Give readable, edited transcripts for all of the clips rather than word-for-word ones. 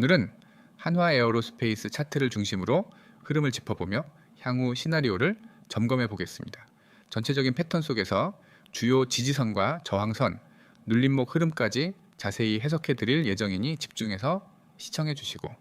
오늘은 한화 에어로스페이스 차트를 중심으로 흐름을 짚어보며 향후 시나리오를 점검해 보겠습니다. 전체적인 패턴 속에서 주요 지지선과 저항선, 눌림목 흐름까지 자세히 해석해 드릴 예정이니 집중해서 시청해 주시고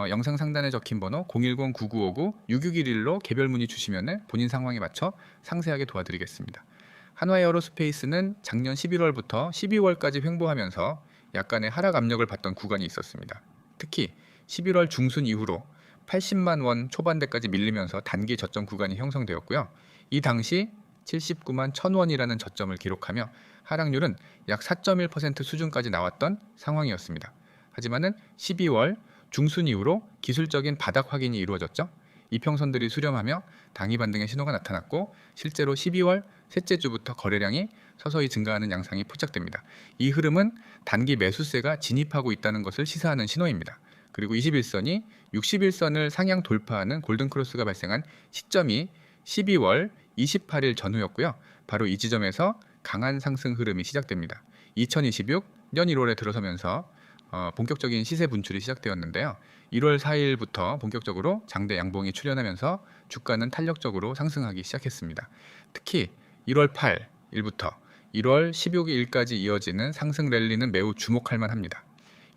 영상 상단에 적힌 번호 010-9959-6611로 개별 문의 주시면 본인 상황에 맞춰 상세하게 도와드리겠습니다. 한화 에어로스페이스는 작년 11월부터 12월까지 횡보하면서 약간의 하락 압력을 받던 구간이 있었습니다. 특히 11월 중순 이후로 80만 원 초반대까지 밀리면서 단기 저점 구간이 형성되었고요. 이 당시 79만 1,000원이라는 저점을 기록하며 하락률은 약 4.1% 수준까지 나왔던 상황이었습니다. 하지만은 12월 중순 이후로 기술적인 바닥 확인이 이루어졌죠. 이평선들이 수렴하며 당이 반등의 신호가 나타났고 실제로 12월 셋째 주부터 거래량이 서서히 증가하는 양상이 포착됩니다. 이 흐름은 단기 매수세가 진입하고 있다는 것을 시사하는 신호입니다. 그리고 21선이 61선을 상향 돌파하는 골든크로스가 발생한 시점이 12월 28일 전후였고요. 바로 이 지점에서 강한 상승 흐름이 시작됩니다. 2026년 1월에 들어서면서 본격적인 시세 분출이 시작되었는데요. 1월 4일부터 본격적으로 장대 양봉이 출현하면서 주가는 탄력적으로 상승하기 시작했습니다. 특히 1월 8일부터 1월 16일까지 이어지는 상승 랠리는 매우 주목할 만합니다.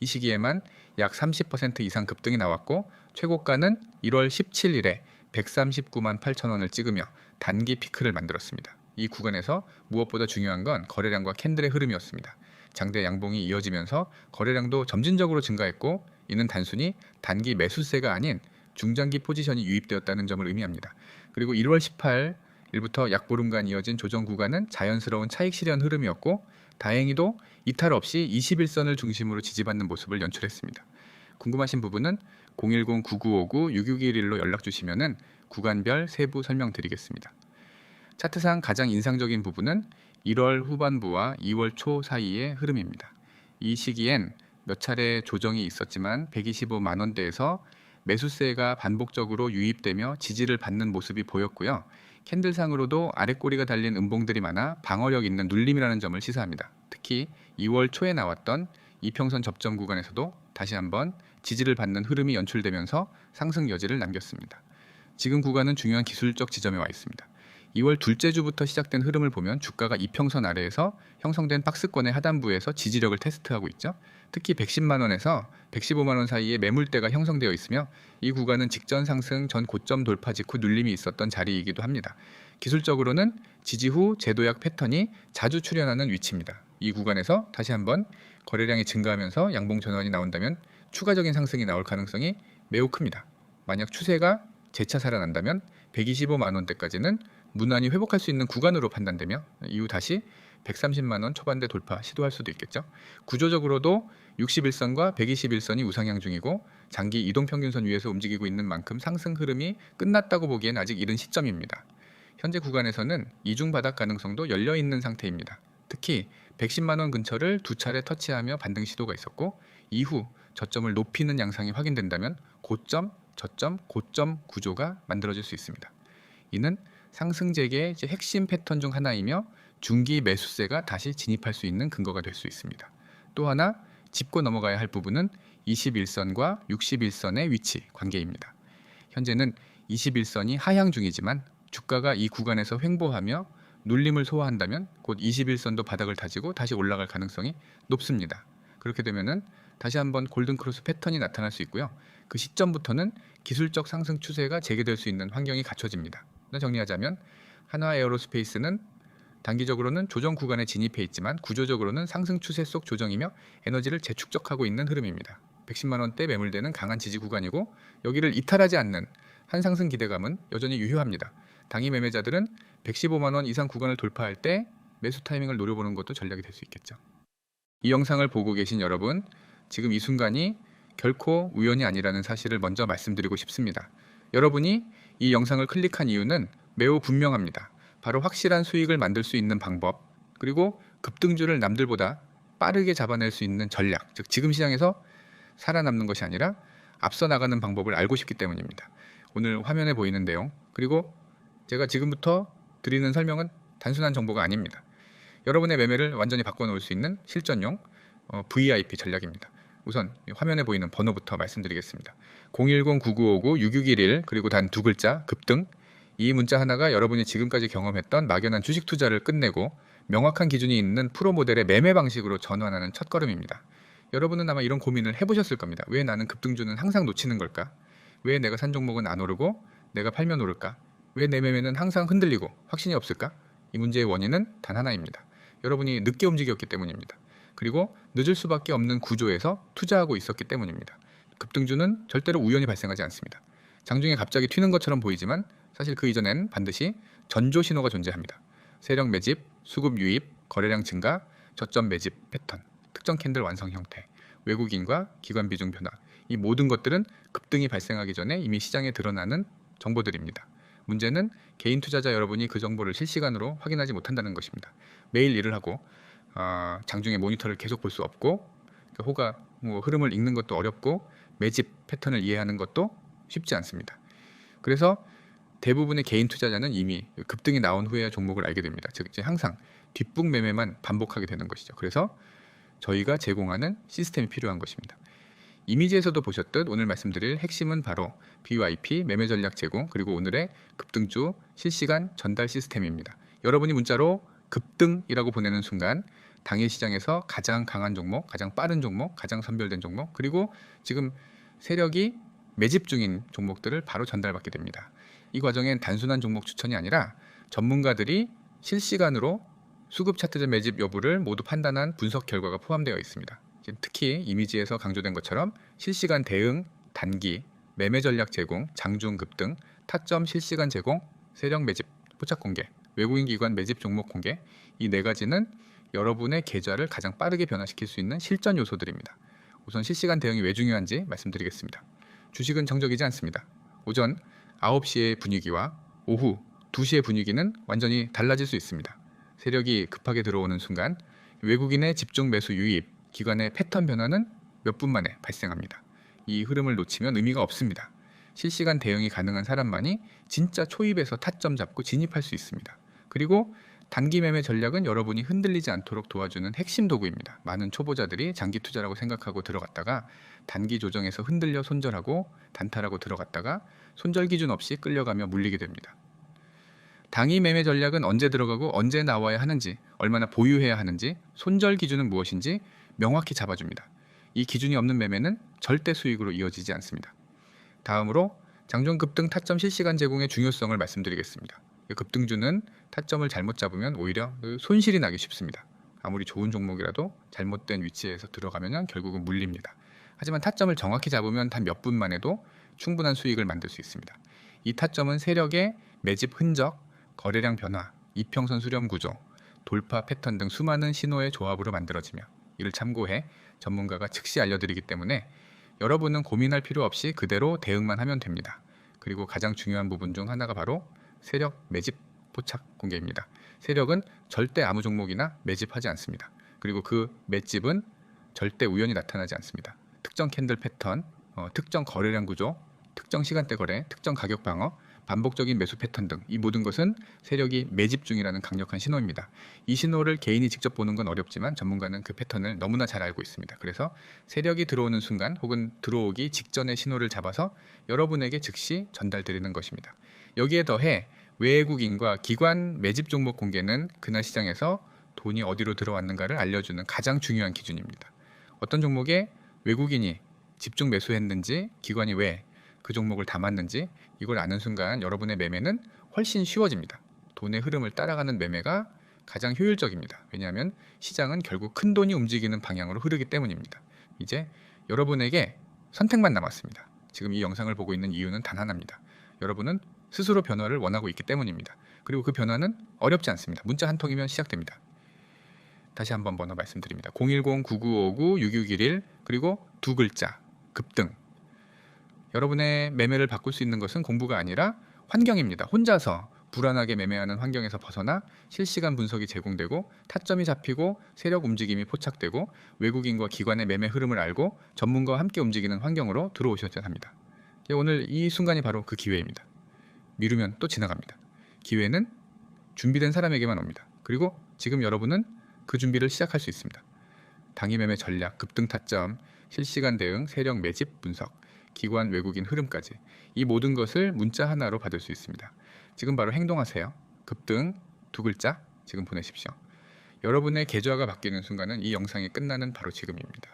이 시기에만 약 30% 이상 급등이 나왔고 최고가는 1월 17일에 139만 8천 원을 찍으며 단기 피크를 만들었습니다. 이 구간에서 무엇보다 중요한 건 거래량과 캔들의 흐름이었습니다. 장대 양봉이 이어지면서 거래량도 점진적으로 증가했고 이는 단순히 단기 매수세가 아닌 중장기 포지션이 유입되었다는 점을 의미합니다. 그리고 1월 18일부터 약 보름간 이어진 조정 구간은 자연스러운 차익 실현 흐름이었고 다행히도 이탈 없이 21선을 중심으로 지지받는 모습을 연출했습니다. 궁금하신 부분은 010-9959-6611로 연락 주시면 구간별 세부 설명드리겠습니다. 차트상 가장 인상적인 부분은 1월 후반부와 2월 초 사이의 흐름입니다. 이 시기엔 몇 차례 조정이 있었지만 125만 원대에서 매수세가 반복적으로 유입되며 지지를 받는 모습이 보였고요. 캔들상으로도 아랫꼬리가 달린 음봉들이 많아 방어력 있는 눌림이라는 점을 시사합니다. 특히 2월 초에 나왔던 이평선 접점 구간에서도 다시 한번 지지를 받는 흐름이 연출되면서 상승 여지를 남겼습니다. 지금 구간은 중요한 기술적 지점에 와 있습니다. 2월 둘째 주부터 시작된 흐름을 보면 주가가 이평선 아래에서 형성된 박스권의 하단부에서 지지력을 테스트하고 있죠. 특히 110만 원에서 115만 원 사이에 매물대가 형성되어 있으며 이 구간은 직전 상승 전 고점 돌파 직후 눌림이 있었던 자리이기도 합니다. 기술적으로는 지지 후 재도약 패턴이 자주 출현하는 위치입니다. 이 구간에서 다시 한번 거래량이 증가하면서 양봉 전환이 나온다면 추가적인 상승이 나올 가능성이 매우 큽니다. 만약 추세가 재차 살아난다면 125만 원대까지는 무난히 회복할 수 있는 구간으로 판단되며 이후 다시 130만 원 초반대 돌파 시도할 수도 있겠죠. 구조적으로도 61선과 121선이 우상향 중이고 장기 이동평균선 위에서 움직이고 있는 만큼 상승 흐름이 끝났다고 보기엔 아직 이른 시점입니다. 현재 구간에서는 이중 바닥 가능성도 열려 있는 상태입니다. 특히 110만 원 근처를 두 차례 터치하며 반등 시도가 있었고 이후 저점을 높이는 양상이 확인된다면 고점, 저점, 고점 구조가 만들어질 수 있습니다. 이는 상승 재개의 핵심 패턴 중 하나이며 중기 매수세가 다시 진입할 수 있는 근거가 될 수 있습니다. 또 하나 짚고 넘어가야 할 부분은 21선과 61선의 위치 관계입니다. 현재는 21선이 하향 중이지만 주가가 이 구간에서 횡보하며 눌림을 소화한다면 곧 21선도 바닥을 다지고 다시 올라갈 가능성이 높습니다. 그렇게 되면은 다시 한번 골든크로스 패턴이 나타날 수 있고요. 그 시점부터는 기술적 상승 추세가 재개될 수 있는 환경이 갖춰집니다. 정리하자면 한화 에어로스페이스는 단기적으로는 조정 구간에 진입해 있지만 구조적으로는 상승 추세 속 조정이며 에너지를 재축적하고 있는 흐름입니다. 110만 원대 매물대는 강한 지지 구간이고 여기를 이탈하지 않는 한 상승 기대감은 여전히 유효합니다. 당위 매매자들은 115만 원 이상 구간을 돌파할 때 매수 타이밍을 노려보는 것도 전략이 될 수 있겠죠. 이 영상을 보고 계신 여러분, 지금 이 순간이 결코 우연이 아니라는 사실을 먼저 말씀드리고 싶습니다. 여러분이 이 영상을 클릭한 이유는 매우 분명합니다. 바로 확실한 수익을 만들 수 있는 방법, 그리고 급등주를 남들보다 빠르게 잡아낼 수 있는 전략, 즉 지금 시장에서 살아남는 것이 아니라 앞서 나가는 방법을 알고 싶기 때문입니다. 오늘 화면에 보이는 내용, 그리고 제가 지금부터 드리는 설명은 단순한 정보가 아닙니다. 여러분의 매매를 완전히 바꿔놓을 수 있는 실전용 VIP 전략입니다. 우선 화면에 보이는 번호부터 말씀드리겠습니다. 010-9959-6611 그리고 단 두 글자 급등. 이 문자 하나가 여러분이 지금까지 경험했던 막연한 주식 투자를 끝내고 명확한 기준이 있는 프로 모델의 매매 방식으로 전환하는 첫걸음입니다. 여러분은 아마 이런 고민을 해보셨을 겁니다. 왜 나는 급등주는 항상 놓치는 걸까? 왜 내가 산 종목은 안 오르고 내가 팔면 오를까? 왜 내 매매는 항상 흔들리고 확신이 없을까? 이 문제의 원인은 단 하나입니다. 여러분이 늦게 움직였기 때문입니다. 그리고 늦을 수밖에 없는 구조에서 투자하고 있었기 때문입니다. 급등주는 절대로 우연히 발생하지 않습니다. 장중에 갑자기 튀는 것처럼 보이지만 사실 그 이전엔 반드시 전조 신호가 존재합니다. 세력 매집, 수급 유입, 거래량 증가, 저점 매집 패턴, 특정 캔들 완성 형태, 외국인과 기관 비중 변화, 이 모든 것들은 급등이 발생하기 전에 이미 시장에 드러나는 정보들입니다. 문제는 개인 투자자 여러분이 그 정보를 실시간으로 확인하지 못한다는 것입니다. 매일 일을 하고 장중에 모니터를 계속 볼 수 없고 호가 흐름을 읽는 것도 어렵고 매집 패턴을 이해하는 것도 쉽지 않습니다. 그래서 대부분의 개인 투자자는 이미 급등이 나온 후에 종목을 알게 됩니다. 즉 이제 항상 뒷북 매매만 반복하게 되는 것이죠. 그래서 저희가 제공하는 시스템이 필요한 것입니다. 이미지에서도 보셨듯 오늘 말씀드릴 핵심은 바로 BYP 매매 전략 제공 그리고 오늘의 급등주 실시간 전달 시스템입니다. 여러분이 문자로 급등이라고 보내는 순간 당일 시장에서 가장 강한 종목, 가장 빠른 종목, 가장 선별된 종목 그리고 지금 세력이 매집 중인 종목들을 바로 전달받게 됩니다. 이 과정엔 단순한 종목 추천이 아니라 전문가들이 실시간으로 수급 차트제 매집 여부를 모두 판단한 분석 결과가 포함되어 있습니다. 특히 이미지에서 강조된 것처럼 실시간 대응, 단기, 매매 전략 제공, 장중 급등, 타점 실시간 제공, 세력 매집, 포착 공개, 외국인 기관 매집 종목 공개 이 네 가지는 여러분의 계좌를 가장 빠르게 변화시킬 수 있는 실전 요소들입니다. 우선 실시간 대응이 왜 중요한지 말씀드리겠습니다. 주식은 정적이지 않습니다. 오전 9시의 분위기와 오후 2시의 분위기는 완전히 달라질 수 있습니다. 세력이 급하게 들어오는 순간 외국인의 집중 매수 유입, 기관의 패턴 변화는 몇 분 만에 발생합니다. 이 흐름을 놓치면 의미가 없습니다. 실시간 대응이 가능한 사람만이 진짜 초입에서 타점 잡고 진입할 수 있습니다. 그리고 단기 매매 전략은 여러분이 흔들리지 않도록 도와주는 핵심 도구입니다. 많은 초보자들이 장기 투자라고 생각하고 들어갔다가 단기 조정에서 흔들려 손절하고 단타라고 들어갔다가 손절 기준 없이 끌려가며 물리게 됩니다. 당위 매매 전략은 언제 들어가고 언제 나와야 하는지, 얼마나 보유해야 하는지, 손절 기준은 무엇인지 명확히 잡아줍니다. 이 기준이 없는 매매는 절대 수익으로 이어지지 않습니다. 다음으로 장중 급등 타점 실시간 제공의 중요성을 말씀드리겠습니다. 급등주는 타점을 잘못 잡으면 오히려 손실이 나기 쉽습니다. 아무리 좋은 종목이라도 잘못된 위치에서 들어가면 결국은 물립니다. 하지만 타점을 정확히 잡으면 단 몇 분만 해도 충분한 수익을 만들 수 있습니다. 이 타점은 세력의 매집 흔적, 거래량 변화, 이평선 수렴 구조, 돌파 패턴 등 수많은 신호의 조합으로 만들어지며 이를 참고해 전문가가 즉시 알려드리기 때문에 여러분은 고민할 필요 없이 그대로 대응만 하면 됩니다. 그리고 가장 중요한 부분 중 하나가 바로 세력 매집 포착 공개입니다. 세력은 절대 아무 종목이나 매집하지 않습니다. 그리고 그 매집은 절대 우연히 나타나지 않습니다. 특정 캔들 패턴, 특정 거래량 구조, 특정 시간대 거래, 특정 가격 방어, 반복적인 매수 패턴 등 이 모든 것은 세력이 매집 중이라는 강력한 신호입니다. 이 신호를 개인이 직접 보는 건 어렵지만 전문가는 그 패턴을 너무나 잘 알고 있습니다. 그래서 세력이 들어오는 순간 혹은 들어오기 직전의 신호를 잡아서 여러분에게 즉시 전달드리는 것입니다. 여기에 더해 외국인과 기관 매집 종목 공개는 그날 시장에서 돈이 어디로 들어왔는가를 알려주는 가장 중요한 기준입니다. 어떤 종목에 외국인이 집중 매수했는지 기관이 왜 그 종목을 담았는지 이걸 아는 순간 여러분의 매매는 훨씬 쉬워집니다. 돈의 흐름을 따라가는 매매가 가장 효율적입니다. 왜냐하면 시장은 결국 큰 돈이 움직이는 방향으로 흐르기 때문입니다. 이제 여러분에게 선택만 남았습니다. 지금 이 영상을 보고 있는 이유는 단 하나입니다. 여러분은 스스로 변화를 원하고 있기 때문입니다. 그리고 그 변화는 어렵지 않습니다. 문자 한 통이면 시작됩니다. 다시 한번 번호 말씀드립니다. 010-9959-6611 그리고 두 글자 급등. 여러분의 매매를 바꿀 수 있는 것은 공부가 아니라 환경입니다. 혼자서 불안하게 매매하는 환경에서 벗어나 실시간 분석이 제공되고 타점이 잡히고 세력 움직임이 포착되고 외국인과 기관의 매매 흐름을 알고 전문가와 함께 움직이는 환경으로 들어오셔야 합니다. 오늘 이 순간이 바로 그 기회입니다. 미루면 또 지나갑니다. 기회는 준비된 사람에게만 옵니다. 그리고 지금 여러분은 그 준비를 시작할 수 있습니다. 당위 매매 전략, 급등 타점, 실시간 대응, 세력 매집 분석, 기관 외국인 흐름까지 이 모든 것을 문자 하나로 받을 수 있습니다. 지금 바로 행동하세요. 급등 두 글자 지금 보내십시오. 여러분의 계좌가 바뀌는 순간은 이 영상이 끝나는 바로 지금입니다.